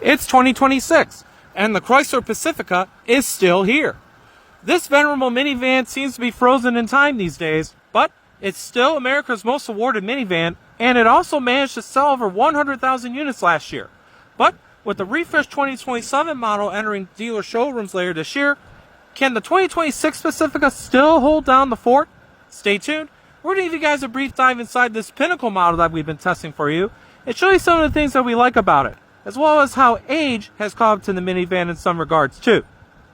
It's 2026, and the Chrysler Pacifica is still here. This venerable minivan seems to be frozen in time these days, but it's still America's most awarded minivan, and it also managed to sell over 100,000 units last year. But with the refreshed 2027 model entering dealer showrooms later this year, can the 2026 Pacifica still hold down the fort? Stay tuned. We're going to give you guys a brief dive inside this Pinnacle model that we've been testing for you and show you some of the things that we like about it, as well as how age has caught up to the minivan in some regards too.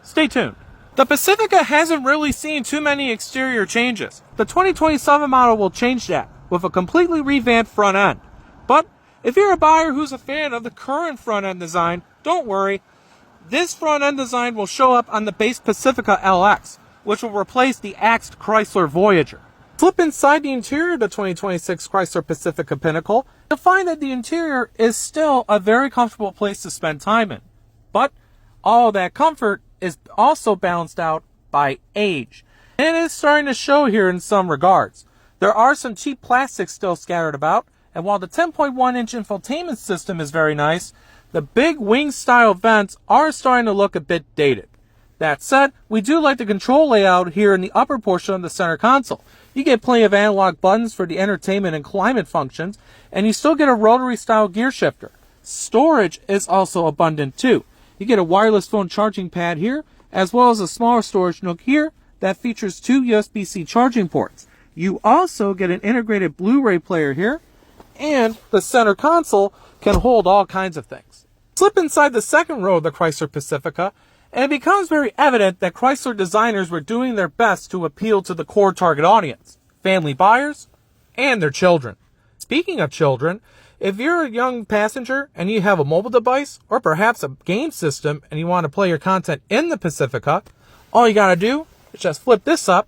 Stay tuned. The Pacifica hasn't really seen too many exterior changes. The 2027 model will change that with a completely revamped front end. But if you're a buyer who's a fan of the current front end design, don't worry. This front end design will show up on the base Pacifica LX, which will replace the axed Chrysler Voyager. Flip inside the interior of the 2026 Chrysler Pacifica Pinnacle, you'll find that the interior is still a very comfortable place to spend time in. But all that comfort is also balanced out by age. And it is starting to show here in some regards. There are some cheap plastics still scattered about, and while the 10.1-inch infotainment system is very nice, the big wing-style vents are starting to look a bit dated. That said, we do like the control layout here in the upper portion of the center console. You get plenty of analog buttons for the entertainment and climate functions, and you still get a rotary-style gear shifter. Storage is also abundant too. You get a wireless phone charging pad here, as well as a smaller storage nook here that features 2 USB-C charging ports. You also get an integrated Blu-ray player here, and the center console can hold all kinds of things. Slip inside the second row of the Chrysler Pacifica, and it becomes very evident that Chrysler designers were doing their best to appeal to the core target audience, family buyers and their children. Speaking of children, if you're a young passenger and you have a mobile device or perhaps a game system and you want to play your content in the Pacifica, all you got to do is just flip this up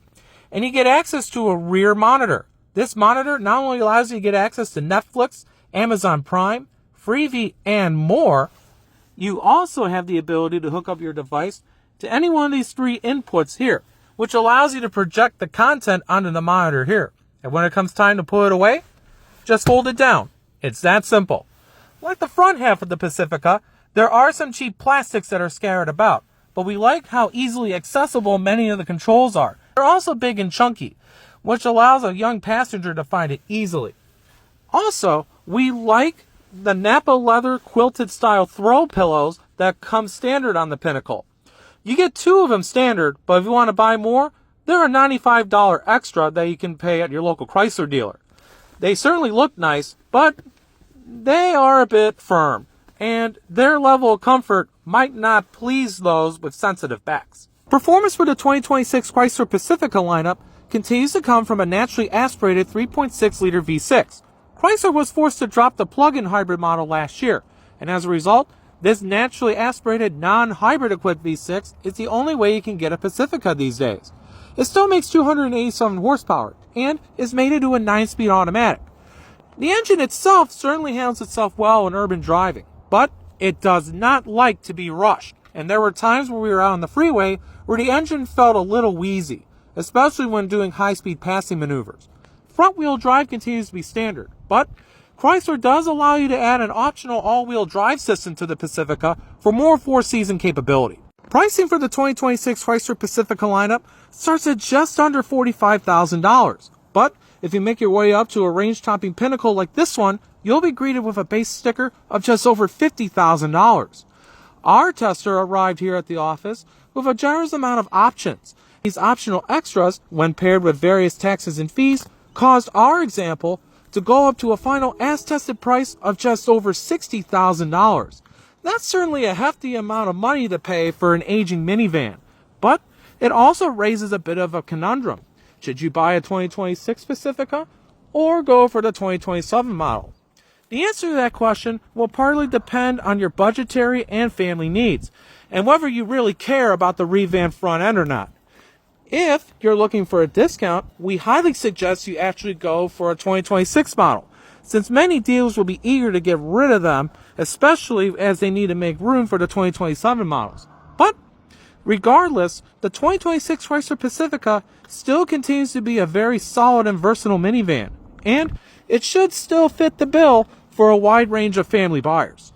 and you get access to a rear monitor. This monitor not only allows you to get access to Netflix, Amazon Prime, Freevee, and more, you also have the ability to hook up your device to any one of these 3 inputs here, which allows you to project the content onto the monitor here. And when it comes time to pull it away, just hold it down. It's that simple. Like the front half of the Pacifica, there are some cheap plastics that are scattered about, but we like how easily accessible many of the controls are. They're also big and chunky, which allows a young passenger to find it easily. Also, we like the Napa leather quilted style throw pillows that come standard on the Pinnacle. You get 2 of them standard, but if you want to buy more, they're a $95 extra that you can pay at your local Chrysler dealer. They certainly look nice, but they are a bit firm, and their level of comfort might not please those with sensitive backs. Performance for the 2026 Chrysler Pacifica lineup continues to come from a naturally aspirated 3.6-liter V6. Chrysler was forced to drop the plug-in hybrid model last year, and as a result, this naturally aspirated non-hybrid equipped V6 is the only way you can get a Pacifica these days. It still makes 287 horsepower and is mated to a 9-speed automatic. The engine itself certainly handles itself well in urban driving, but it does not like to be rushed, and there were times where we were out on the freeway where the engine felt a little wheezy, especially when doing high-speed passing maneuvers. Front-wheel drive continues to be standard, but Chrysler does allow you to add an optional all-wheel drive system to the Pacifica for more 4-season capability. Pricing for the 2026 Chrysler Pacifica lineup starts at just under $45,000, but if you make your way up to a range-topping Pinnacle like this one, you'll be greeted with a base sticker of just over $50,000. Our tester arrived here at the office with a generous amount of options. These optional extras, when paired with various taxes and fees, caused our example to go up to a final as-tested price of just over $60,000. That's certainly a hefty amount of money to pay for an aging minivan, but it also raises a bit of a conundrum. Should you buy a 2026 Pacifica or go for the 2027 model? The answer to that question will partly depend on your budgetary and family needs, and whether you really care about the revamped front end or not. If you're looking for a discount, we highly suggest you actually go for a 2026 model, since many dealers will be eager to get rid of them, especially as they need to make room for the 2027 models. But regardless, the 2026 Chrysler Pacifica still continues to be a very solid and versatile minivan, and it should still fit the bill for a wide range of family buyers.